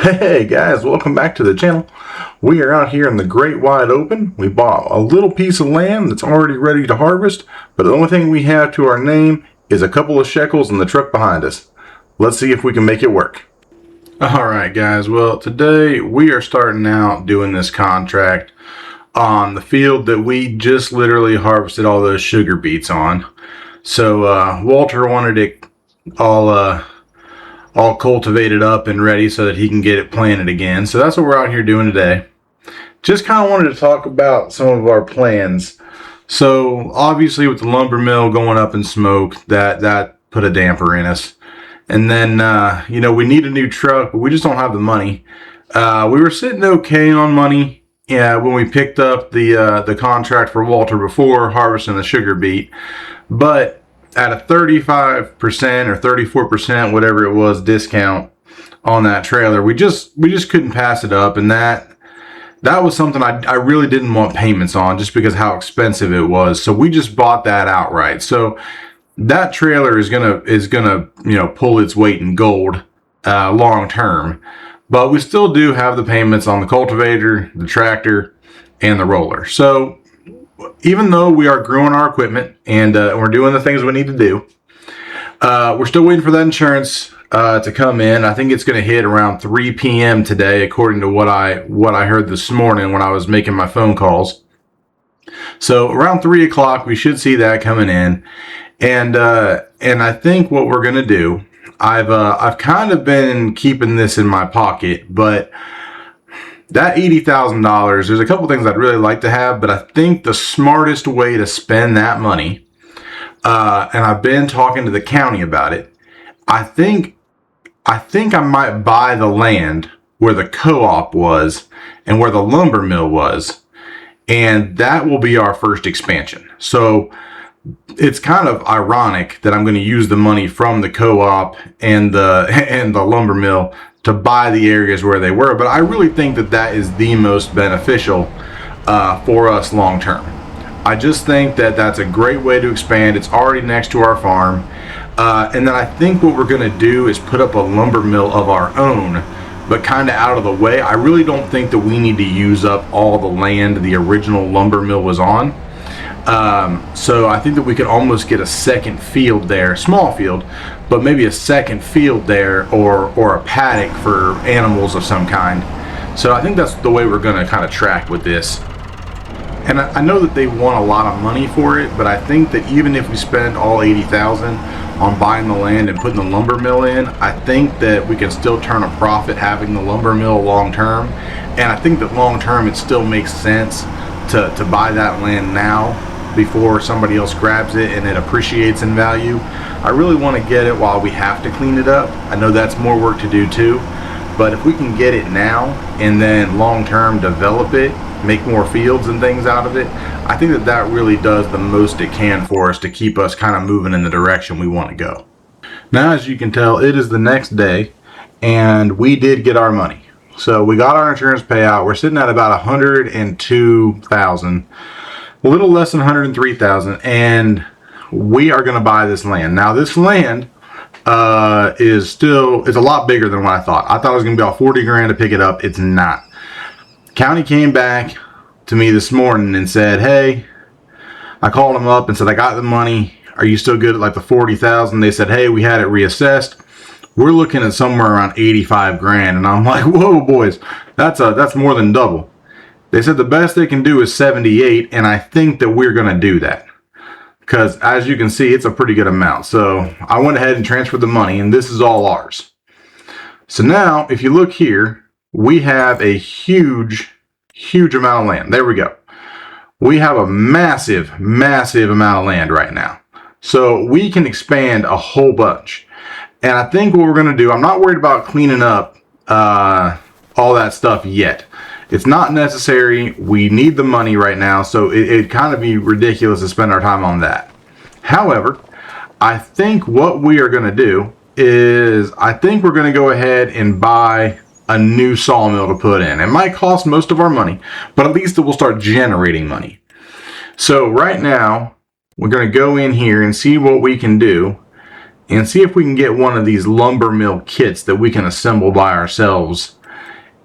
Hey guys, welcome back to the channel. We are out here in the great wide open. We bought a little piece of land that's already ready to harvest, but the only thing we have to our name is a couple of shekels in the truck behind us. Let's see if we can make it work. Alright guys, well today we are starting out doing this contract on the field that we just literally harvested all those sugar beets on. So Walter wanted it all cultivated up and ready so that he can get it planted again. So that's what we're out here doing today. Just kind of wanted to talk about some of our plans. So obviously with the lumber mill going up in smoke, that put a damper in us. And then we need a new truck, but we just don't have the money. We were sitting okay on money when we picked up the contract for Walter before harvesting the sugar beet, but at a 35% or 34%, whatever it was, discount on that trailer, we just couldn't pass it up, and that was something I really didn't want payments on just because how expensive it was. So we just bought that outright. So that trailer is gonna pull its weight in gold long term, but we still do have the payments on the cultivator, the tractor, and the roller. So even though we are growing our equipment and we're doing the things we need to do, we're still waiting for that insurance to come in. I think it's going to hit around 3 p.m. today, according to what I heard this morning when I was making my phone calls. So around 3 o'clock, we should see that coming in, and I think what we're going to do, I've kind of been keeping this in my pocket, but that $80,000, there's a couple things I'd really like to have, but I think the smartest way to spend that money, and I've been talking to the county about it, I think I might buy the land where the co-op was and where the lumber mill was, and that will be our first expansion. So it's kind of ironic that I'm going to use the money from the co-op and the lumber mill to buy the areas where they were, but I really think that is the most beneficial for us long term. I just think that's a great way to expand. It's already next to our farm, and then I think what we're going to do is put up a lumber mill of our own, but kind of out of the way. I really don't think that we need to use up all the land the original lumber mill was on. So I think that we could almost get a second field there, small field, but maybe a second field there, or a paddock for animals of some kind. So I think that's the way we're going to kind of track with this. And I know that they want a lot of money for it, but I think that even if we spend all $80,000 on buying the land and putting the lumber mill in, I think that we can still turn a profit having the lumber mill long term. And I think that long term it still makes sense to buy that land now before somebody else grabs it and it appreciates in value. I really want to get it while we have to clean it up. I know that's more work to do too, but if we can get it now and then long term develop it, make more fields and things out of it, I think that really does the most it can for us to keep us kind of moving in the direction we want to go. Now, as you can tell, it is the next day and we did get our money. So we got our insurance payout. We're sitting at about $102,000. A little less than 103,000, and we are going to buy this land. Now this land is a lot bigger than what I thought. I thought it was going to be about 40 grand to pick it up. It's not. County came back to me this morning and said, hey, I called them up and said, I got the money. Are you still good at like the 40,000? They said, hey, we had it reassessed. We're looking at somewhere around 85 grand. And I'm like, whoa, boys, that's more than double. They said the best they can do is 78, and I think that we're going to do that. Because as you can see, it's a pretty good amount. So I went ahead and transferred the money, and this is all ours. So now, if you look here, we have a huge amount of land. There we go. We have a massive amount of land right now. So we can expand a whole bunch. And I think what we're going to do, I'm not worried about cleaning up all that stuff yet. It's not necessary. We need the money right now, so it'd kind of be ridiculous to spend our time on that. However, I think what we are going to do is I think we're going to go ahead and buy a new sawmill to put in. It might cost most of our money, but at least it will start generating money. So right now, we're going to go in here and see what we can do and see if we can get one of these lumber mill kits that we can assemble by ourselves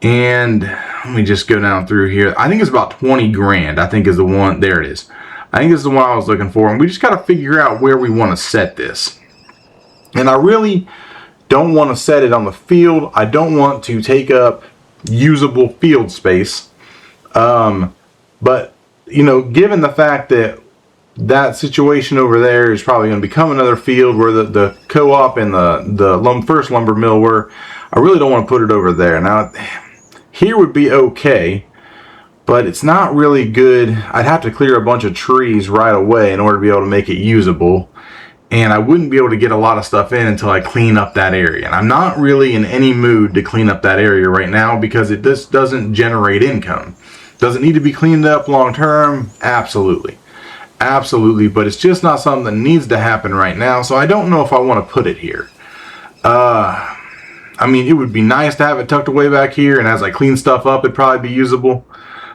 And let me just go down through here. I think it's about 20 grand. I think is the one. There it is. I think this is the one I was looking for. And we just got to figure out where we want to set this. And I really don't want to set it on the field. I don't want to take up usable field space. But, you know, given the fact that that situation over there is probably going to become another field where the co-op and the first lumber mill were, I really don't want to put it over there. Now, here would be okay, but it's not really good. I'd have to clear a bunch of trees right away in order to be able to make it usable. And I wouldn't be able to get a lot of stuff in until I clean up that area. And I'm not really in any mood to clean up that area right now because it just doesn't generate income. Does it need to be cleaned up long term? Absolutely. Absolutely. But it's just not something that needs to happen right now. So I don't know if I want to put it here. I mean, it would be nice to have it tucked away back here. And as I clean stuff up, it'd probably be usable.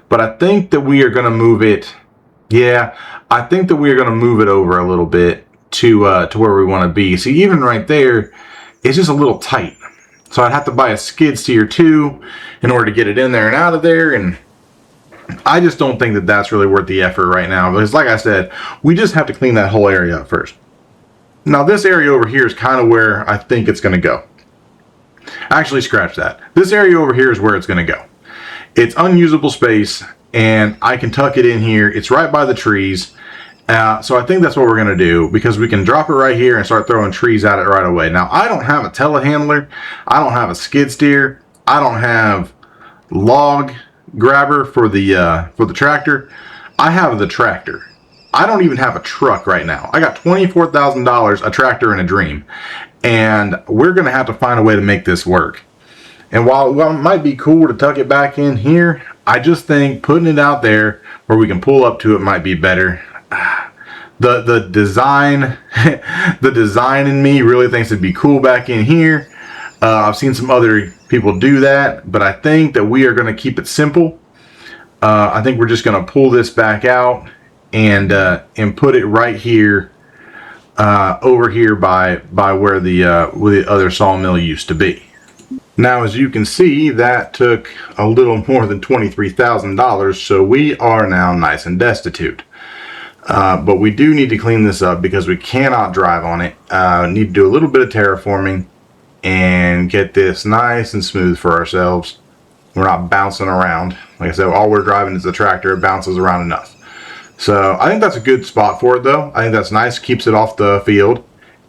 But I think that we are going to move it. Yeah, I think that we are going to move it over a little bit to where we want to be. See, even right there, it's just a little tight. So I'd have to buy a skid steer too in order to get it in there and out of there. And I just don't think that that's really worth the effort right now. Because like I said, we just have to clean that whole area up first. Now this area over here is kind of where I think it's going to go. Actually, scratch that. This area over here is where it's going to go. It's unusable space and I can tuck it in here. It's right by the trees. So I think that's what we're going to do because we can drop it right here and start throwing trees at it right away. Now, I don't have a telehandler. I don't have a skid steer. I don't have log grabber for the tractor. I have the tractor. I don't even have a truck right now. I got $24,000, a tractor, and a dream. And we're going to have to find a way to make this work. And while it might be cool to tuck it back in here, I just think putting it out there where we can pull up to it might be better. The design the design in me really thinks it'd be cool back in here. I've seen some other people do that, but I think that we are going to keep it simple. I think we're just going to pull this back out and put it right here over here by where the other sawmill used to be. Now, as you can see, that took a little more than $23,000, so we are now nice and destitute. But we do need to clean this up because we cannot drive on it. Need to do a little bit of terraforming and get this nice and smooth for ourselves. We're not bouncing around. Like I said, all we're driving is the tractor. It bounces around enough. So I think that's a good spot for it, though. I think that's nice. Keeps it off the field.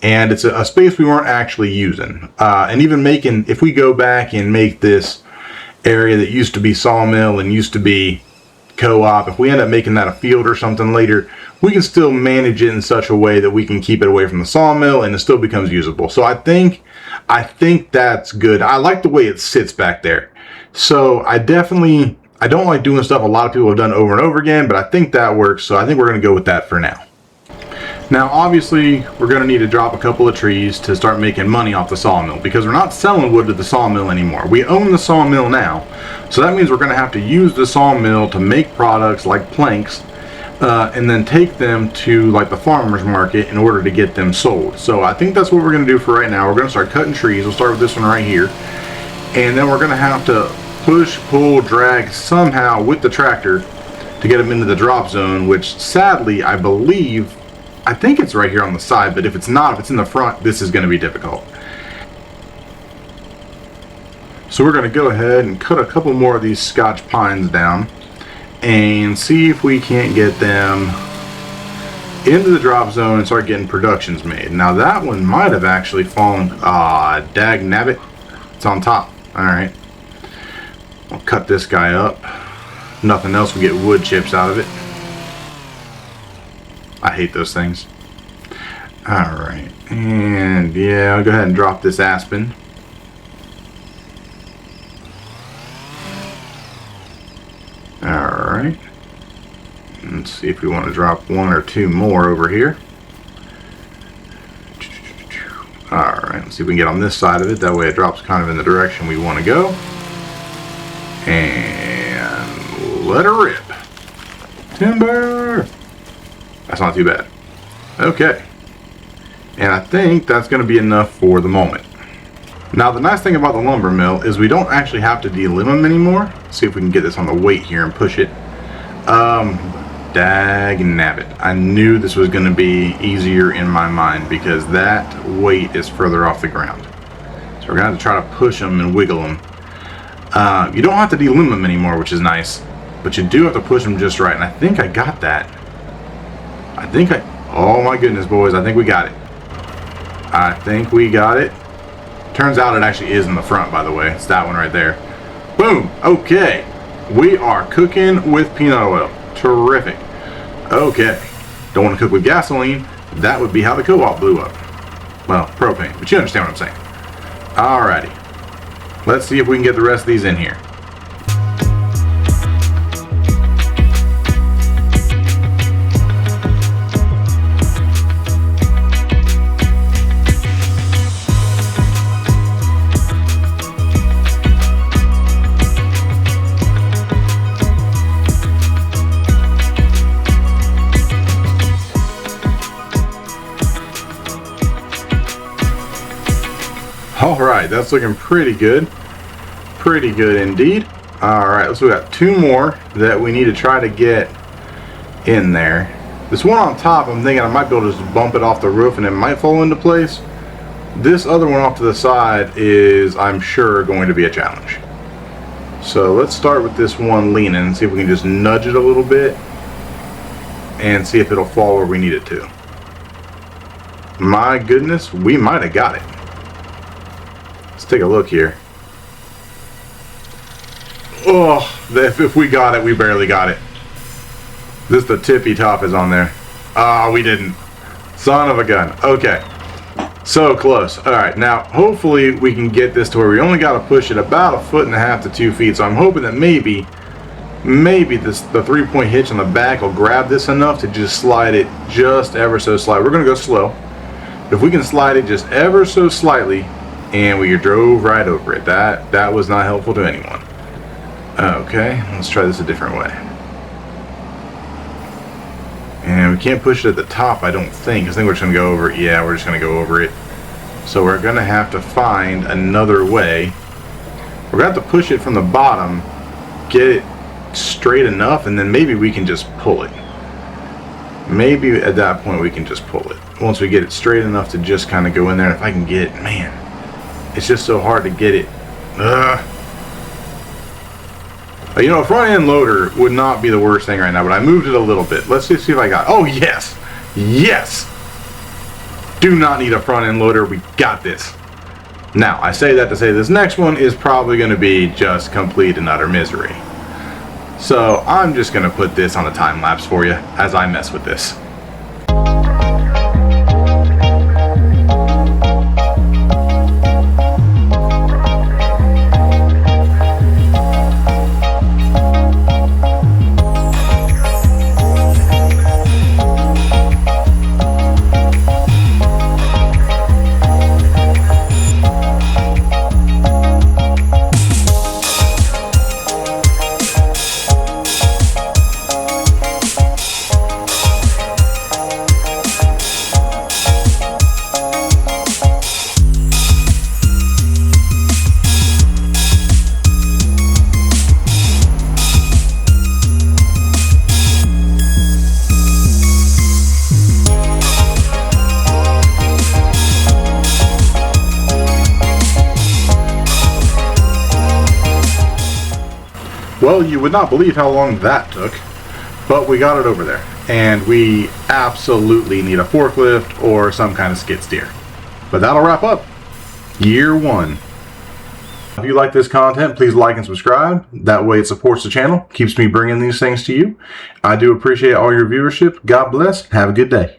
And it's a space we weren't actually using. And even if we go back and make this area that used to be sawmill and used to be co-op, if we end up making that a field or something later, we can still manage it in such a way that we can keep it away from the sawmill and it still becomes usable. So I think that's good. I like the way it sits back there. So I don't like doing stuff a lot of people have done over and over again, but I think that works. So I think we're going to go with that for now. Now, obviously, we're going to need to drop a couple of trees to start making money off the sawmill because we're not selling wood to the sawmill anymore. We own the sawmill now. So that means we're going to have to use the sawmill to make products like planks and then take them to like the farmer's market in order to get them sold. So I think that's what we're going to do for right now. We're going to start cutting trees. We'll start with this one right here. And then we're going to have to push, pull, drag somehow with the tractor to get them into the drop zone, which sadly, I think it's right here on the side, but if it's not, if it's in the front, this is going to be difficult. So we're going to go ahead and cut a couple more of these Scotch pines down and see if we can't get them into the drop zone and start getting productions made. Now that one might have actually fallen. Dag nabbit. It's on top. Alright. I'll cut this guy up. Nothing else, we get wood chips out of it. I hate those things. Alright, and yeah, I'll go ahead and drop this aspen. Alright. Let's see if we want to drop one or two more over here. Alright, let's see if we can get on this side of it. That way it drops kind of in the direction we want to go. And let her rip. Timber! That's not too bad. Okay. And I think that's going to be enough for the moment. Now the nice thing about the lumber mill is we don't actually have to delimb them anymore. Let's see if we can get this on the weight here and push it. Dag nabbit. I knew this was going to be easier in my mind because that weight is further off the ground. So we're going to have to try to push them and wiggle them. You don't have to delimb them anymore, which is nice. But you do have to push them just right. And I think I got that. Oh my goodness, boys. I think we got it. I think we got it. Turns out it actually is in the front, by the way. It's that one right there. Boom. Okay. We are cooking with peanut oil. Terrific. Okay. Don't want to cook with gasoline. That would be how the co-op blew up. Well, propane. But you understand what I'm saying. Alrighty. Let's see if we can get the rest of these in here. Alright, that's looking pretty good. Pretty good indeed. Alright, so we got two more that we need to try to get in there. This one on top, I'm thinking I might be able to just bump it off the roof and it might fall into place. This other one off to the side is, I'm sure, going to be a challenge. So let's start with this one leaning and see if we can just nudge it a little bit and see if it'll fall where we need it to. My goodness, we might have got it. Let's take a look here. Oh, if we got it, we barely got it. This the tippy top is on there. Ah, we didn't. Son of a gun. Okay. So close. Alright, now hopefully we can get this to where we only got to push it about 1.5 to 2 feet. So I'm hoping that maybe the 3-point hitch on the back will grab this enough to just slide it just ever so slightly. We're going to go slow. If we can slide it just ever so slightly, and we drove right over it. That was not helpful to anyone. Okay, let's try this a different way. And we can't push it at the top, I don't think. I think we're just going to go over it. Yeah, we're just going to go over it. So we're going to have to find another way. We're going to have to push it from the bottom, get it straight enough, and then maybe we can just pull it. Maybe at that point we can just pull it. Once we get it straight enough to just kind of go in there. And if I can get it, man. It's just so hard to get it. You know, a front end loader would not be the worst thing right now, but I moved it a little bit. Let's just see if I got. Oh yes, yes. Do not need a front end loader. We got this. Now I say that to say this next one is probably going to be just complete and utter misery. So I'm just going to put this on a time lapse for you as I mess with this. Well, you would not believe how long that took, but we got it over there. And we absolutely need a forklift or some kind of skid steer. But that'll wrap up year one. If you like this content, please like and subscribe. That way it supports the channel, keeps me bringing these things to you. I do appreciate all your viewership. God bless. Have a good day.